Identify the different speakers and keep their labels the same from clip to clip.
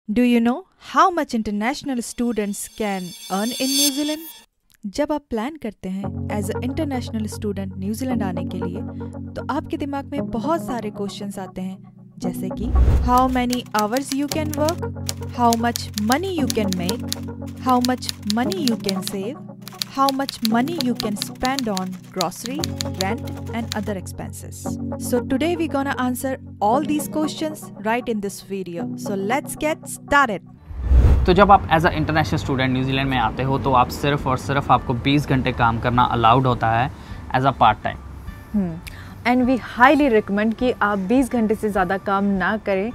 Speaker 1: Do you know how much international students can earn in New Zealand? जब आप plan करते हैं as a international student New Zealand आने के लिए तो आपके दिमाग में बहुत सारे क्वेश्चंस आते हैं, जैसे कि how many hours you can work, how much money you can make, how much money you can save, how much money you can spend on grocery, rent and other expenses. So today we're gonna answer all these questions right in this video. So let's get started.
Speaker 2: तो जब आप as a international student New Zealand में आते हो तो आप सिर्फ और सिर्फ आपको 20 घंटे काम करना अलाउड होता है as a part time.
Speaker 3: And we highly recommend कि आप 20 घंटे से ज़्यादा काम ना करें।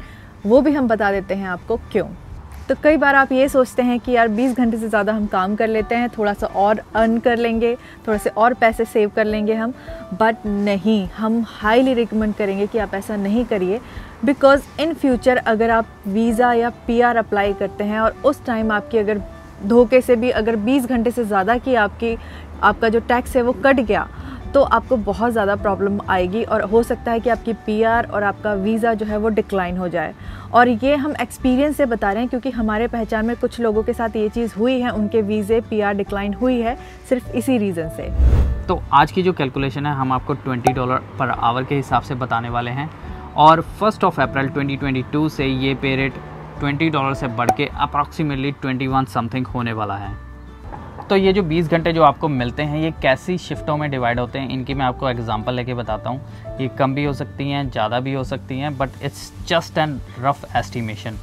Speaker 3: वो भी हम बता देते हैं आपको क्यों। तो कई बार आप ये सोचते हैं कि यार 20 घंटे से ज़्यादा हम काम कर लेते हैं, थोड़ा सा और अर्न कर लेंगे, थोड़े से और पैसे सेव कर लेंगे हम, बट नहीं, हम हाईली रिकमेंड करेंगे कि आप ऐसा नहीं करिए। बिकॉज़ इन फ्यूचर अगर आप वीज़ा या पीआर अप्लाई करते हैं और उस टाइम आपकी अगर धोखे से भी अगर 20 घंटे से ज़्यादा की आपका जो टैक्स है वो कट गया तो आपको बहुत ज़्यादा प्रॉब्लम आएगी और हो सकता है कि आपकी पीआर और आपका वीज़ा जो है वो डिक्लाइन हो जाए। और ये हम एक्सपीरियंस से बता रहे हैं क्योंकि हमारे पहचान में कुछ लोगों के साथ ये चीज़ हुई है, उनके वीज़े पीआर डिक्लाइन हुई है सिर्फ इसी रीज़न से।
Speaker 2: तो आज की जो कैलकुलेशन है हम आपको $20 पर आवर के हिसाब से बताने वाले हैं और 1 अप्रैल 2022 से ये पे रेट $20 से बढ़ के अप्रॉक्सीमेटली 21 समथिंग होने वाला है। तो ये जो 20 घंटे जो आपको मिलते हैं ये कैसी शिफ्टों में डिवाइड होते हैं, इनकी मैं आपको एग्जांपल लेके बताता हूँ। ये कम भी हो सकती हैं, ज़्यादा भी हो सकती हैं, but it's just an rough estimation.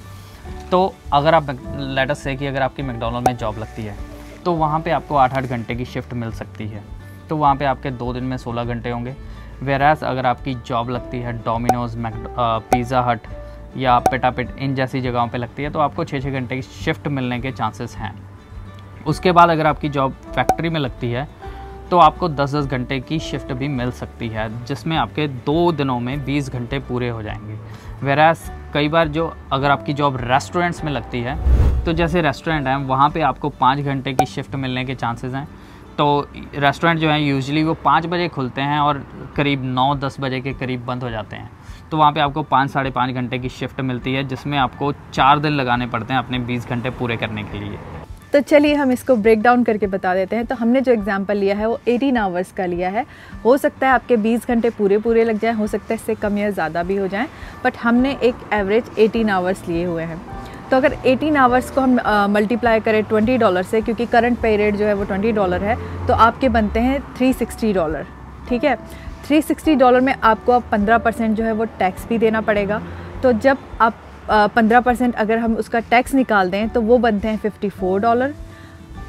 Speaker 2: तो अगर आप लेट अस से कि अगर आपकी मैकडॉनल्ड में जॉब लगती है तो वहाँ पे आपको 8-8 घंटे की शिफ्ट मिल सकती है। तो वहाँ पे आपके 2 दिन में 16 घंटे होंगे। वेराज अगर आपकी जॉब लगती है डोमिनोज़, पिज़्ज़ा हट या पिटापिट इन जैसी जगहों पर लगती है तो आपको 6-6 घंटे की शिफ्ट मिलने के चांसेस हैं। उसके बाद अगर आपकी जॉब फैक्ट्री में लगती है तो आपको 10-10 घंटे की शिफ्ट भी मिल सकती है, जिसमें आपके 2 दिनों में 20 घंटे पूरे हो जाएंगे। वेराज कई बार जो अगर आपकी जॉब रेस्टोरेंट्स में लगती है तो जैसे रेस्टोरेंट हैं वहाँ पे आपको 5 घंटे की शिफ्ट मिलने के चांसेस हैं। तो रेस्टोरेंट जो हैं यूजुअली वो 5 बजे खुलते हैं और करीब 9-10 बजे के करीब बंद हो जाते हैं। तो वहाँ पे आपको 5-5.5 घंटे की शिफ्ट मिलती है, जिसमें आपको 4 दिन लगाने पड़ते हैं अपने 20 घंटे पूरे करने के लिए।
Speaker 3: तो चलिए हम इसको ब्रेक डाउन करके बता देते हैं। तो हमने जो एग्जांपल लिया है वो 18 आवर्स का लिया है। हो सकता है आपके 20 घंटे पूरे लग जाएं, हो सकता है इससे कम या ज़्यादा भी हो जाएं, बट हमने एक एवरेज 18 आवर्स लिए हुए हैं। तो अगर 18 आवर्स को हम मल्टीप्लाई करें $20 से, क्योंकि करंट पे रेट जो है वो $20 है, तो आपके बनते हैं $360। ठीक है, $360 में आपको अब 15% जो है वो टैक्स भी देना पड़ेगा। तो जब आप 15% अगर हम उसका टैक्स निकाल दें तो वो बनते हैं $54।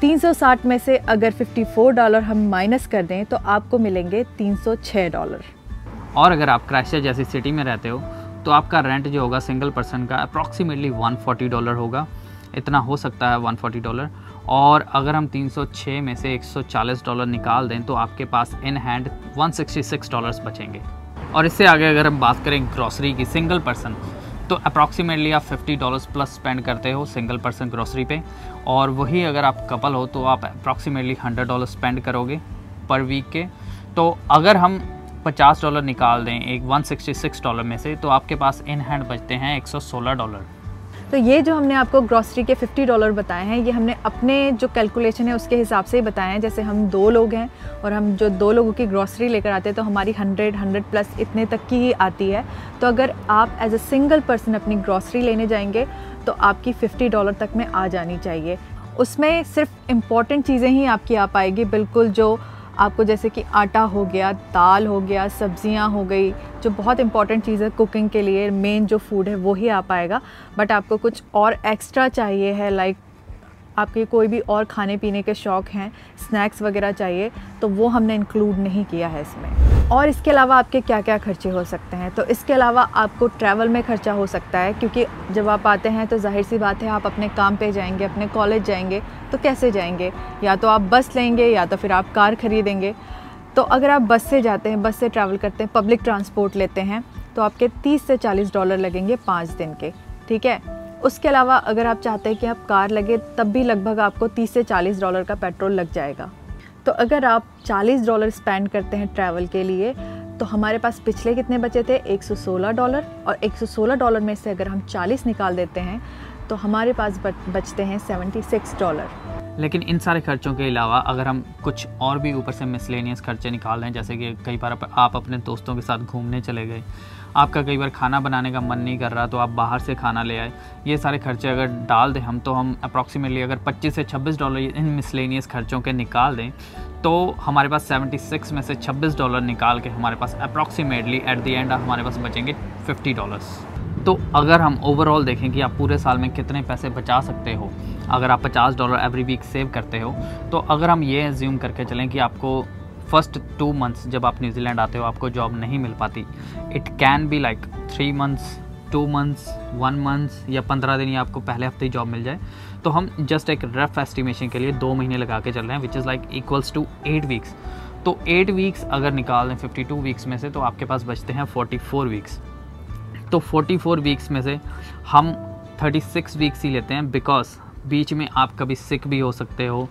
Speaker 3: 360 में से अगर $54 हम माइनस कर दें तो आपको मिलेंगे $306।
Speaker 2: और अगर आप क्राइस्टचर्च जैसी सिटी में रहते हो तो आपका रेंट जो होगा सिंगल पर्सन का अप्रॉक्सीमेटली $140 होगा, इतना हो सकता है $140। और अगर हम 306 में से $140 निकाल दें तो आपके पास इन हैंड $166 बचेंगे। और इससे आगे अगर हम बात करें ग्रॉसरी की सिंगल पर्सन, तो अप्रॉक्सीमेटली आप $50 प्लस स्पेंड करते हो सिंगल पर्सन ग्रॉसरी पे। और वही अगर आप कपल हो तो आप अप्रॉक्सीमेटली $100 स्पेंड करोगे पर वीक के। तो अगर हम $50 निकाल दें एक $166 में से तो आपके पास इन हैंड बचते हैं $116।
Speaker 3: तो ये जो हमने आपको ग्रॉसरी के $50 बताए हैं ये हमने अपने जो कैलकुलेशन है उसके हिसाब से ही बताए हैं। जैसे हम 2 लोग हैं और हम जो 2 लोगों की ग्रॉसरी लेकर आते हैं तो हमारी 100 प्लस इतने तक की ही आती है। तो अगर आप एज अ सिंगल पर्सन अपनी ग्रॉसरी लेने जाएंगे तो आपकी $50 तक में आ जानी चाहिए। उसमें सिर्फ इम्पॉर्टेंट चीज़ें ही आपकी आ पाएगी, बिल्कुल जो आपको जैसे कि आटा हो गया, दाल हो गया, सब्जियां हो गई, जो बहुत इंपॉर्टेंट चीज़ है कुकिंग के लिए, मेन जो फूड है वो ही आ पाएगा। बट आपको कुछ और एक्स्ट्रा चाहिए है, लाइक आपके कोई भी और खाने पीने के शौक़ हैं, स्नैक्स वगैरह चाहिए, तो वो हमने इंक्लूड नहीं किया है इसमें। और इसके अलावा आपके क्या क्या खर्चे हो सकते हैं, तो इसके अलावा आपको ट्रैवल में खर्चा हो सकता है, क्योंकि जब आप आते हैं तो जाहिर सी बात है आप अपने काम पे जाएंगे, अपने कॉलेज जाएंगे, तो कैसे जाएंगे? या तो आप बस लेंगे या तो फिर आप कार खरीदेंगे। तो अगर आप बस से जाते हैं, बस से ट्रैवल करते हैं, पब्लिक ट्रांसपोर्ट लेते हैं, तो आपके $30 से $40 लगेंगे 5 दिन के। ठीक है, उसके अलावा अगर आप चाहते हैं कि आप कार लगे तब भी लगभग आपको $30 से $40 का पेट्रोल लग जाएगा। तो अगर आप $40 स्पेंड करते हैं ट्रैवल के लिए तो हमारे पास पिछले कितने बचे थे? $116। और $116 में से अगर हम 40 निकाल देते हैं तो हमारे पास बचते हैं $76।
Speaker 2: लेकिन इन सारे खर्चों के अलावा अगर हम कुछ और भी ऊपर से मिसलेनियस खर्चे निकाल लें, जैसे कि कई बार आप अपने दोस्तों के साथ घूमने चले गए, आपका कई बार खाना बनाने का मन नहीं कर रहा तो आप बाहर से खाना ले आए, ये सारे खर्चे अगर डाल दें हम, तो हम अप्रॉक्सीमेटली अगर $25 से $26 इन मिसलेनियस खर्चों के निकाल दें तो हमारे पास 76 में से $26 निकाल के हमारे पास अप्रॉक्सीमेटली एट द एंड हमारे पास बचेंगे $50। तो अगर हम ओवरऑल देखें कि आप पूरे साल में कितने पैसे बचा सकते हो, अगर आप $50 एवरी वीक सेव करते हो, तो अगर हम ये एज्यूम करके चलें कि आपको फर्स्ट 2 मंथ्स जब आप न्यूजीलैंड आते हो आपको जॉब नहीं मिल पाती, it can be like 3 months, 2 months, 1 months या 15 दिन, या आपको पहले हफ्ते ही जॉब मिल जाए, तो हम जस्ट एक रफ एस्टिमेशन के लिए 2 महीने लगा के चल रहे हैं, which is like equals to 8 weeks. तो 8 वीक्स अगर निकाल दें 52 वीक्स में से, तो आपके पास बचते हैं 44 वीक्स। तो 44 वीक्स में से हम 36 वीक्स ही लेते हैं, बिकॉज बीच में आप कभी सिक भी हो सकते हो,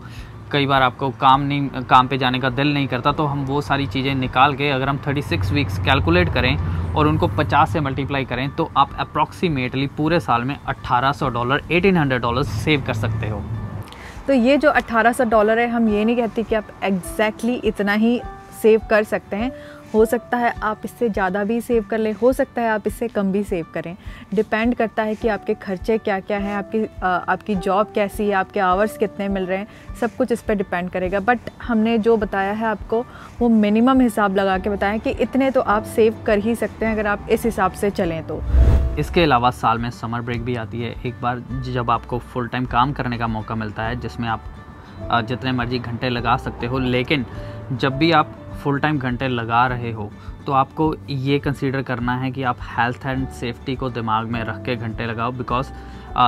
Speaker 2: कई बार आपको काम पे जाने का दिल नहीं करता, तो हम वो सारी चीज़ें निकाल के अगर हम 36 वीक्स कैलकुलेट करें और उनको 50 से मल्टीप्लाई करें तो आप अप्रॉक्सीमेटली पूरे साल में $1800 $1800 सेव कर सकते हो।
Speaker 3: तो ये जो $1800 है, हम ये नहीं कहते कि आप एग्जैक्टली इतना ही सेव कर सकते हैं, हो सकता है आप इससे ज़्यादा भी सेव कर लें, हो सकता है आप इससे कम भी सेव करें, डिपेंड करता है कि आपके खर्चे क्या क्या हैं, आपकी जॉब कैसी है, आपके आवर्स कितने मिल रहे हैं, सब कुछ इस पर डिपेंड करेगा। बट हमने जो बताया है आपको वो मिनिमम हिसाब लगा के बताया कि इतने तो आप सेव कर ही सकते हैं अगर आप इस हिसाब से चलें तो।
Speaker 2: इसके अलावा साल में समर ब्रेक भी आती है एक बार, जब आपको फुल टाइम काम करने का मौका मिलता है, जिसमें आप जितने मर्जी घंटे लगा सकते हो। लेकिन जब भी आप फुल टाइम घंटे लगा रहे हो तो आपको ये कंसीडर करना है कि आप हेल्थ एंड सेफ्टी को दिमाग में रख के घंटे लगाओ, because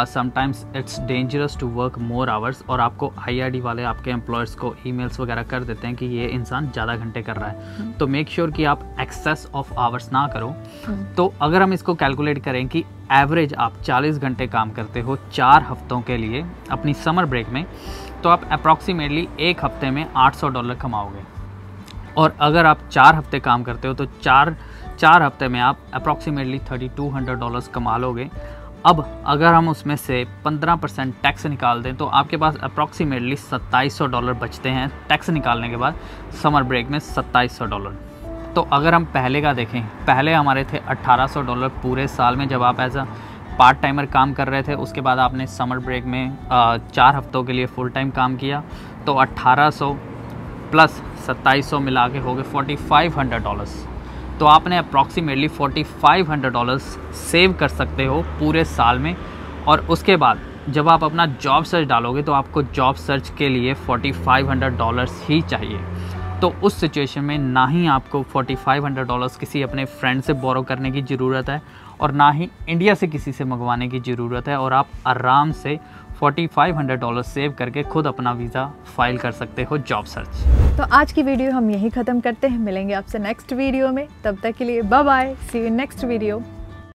Speaker 2: sometimes it's dangerous to work more hours, और आपको IRD वाले आपके एम्प्लॉयर्स को ईमेल्स वगैरह कर देते हैं कि ये इंसान ज़्यादा घंटे कर रहा है। तो मेक श्योर कि आप एक्सेस ऑफ आवर्स ना करो। तो अगर हम इसको कैलकुलेट करें कि एवरेज आप 40 घंटे काम करते हो 4 हफ्तों के लिए अपनी समर ब्रेक में, तो आप अप्रॉक्सीमेटली एक हफ्ते में $800 कमाओगे। और अगर आप 4 हफ्ते काम करते हो तो चार हफ्ते में आप अप्रॉक्सीमेटली $3200 कमा लोगे। अब अगर हम उसमें से 15% टैक्स निकाल दें तो आपके पास अप्रॉक्सीमेटली $2700 बचते हैं टैक्स निकालने के बाद समर ब्रेक में $2700। तो अगर हम पहले का देखें, पहले हमारे थे $1800 पूरे साल में जब आप एज अ पार्ट टाइमर काम कर रहे थे, उसके बाद आपने समर ब्रेक में 4 हफ्तों के लिए फुल टाइम काम किया, तो 1800 प्लस 2700 मिला के हो गए $4500। तो आपने अप्रॉक्सीमेटली $4500 सेव कर सकते हो पूरे साल में। और उसके बाद जब आप अपना जॉब सर्च डालोगे तो आपको जॉब सर्च के लिए $4500 ही चाहिए। तो उस सिचुएशन में ना ही आपको $4500 किसी अपने फ्रेंड से बोरो करने की ज़रूरत है और ना ही इंडिया से किसी से मंगवाने की ज़रूरत है, और आप आराम से $4500 सेव करके खुद अपना वीज़ा फाइल कर सकते हो जॉब सर्च।
Speaker 3: तो आज की वीडियो हम यहीं ख़त्म करते हैं, मिलेंगे आपसे नेक्स्ट वीडियो में, तब तक के लिए bye bye, see you next video.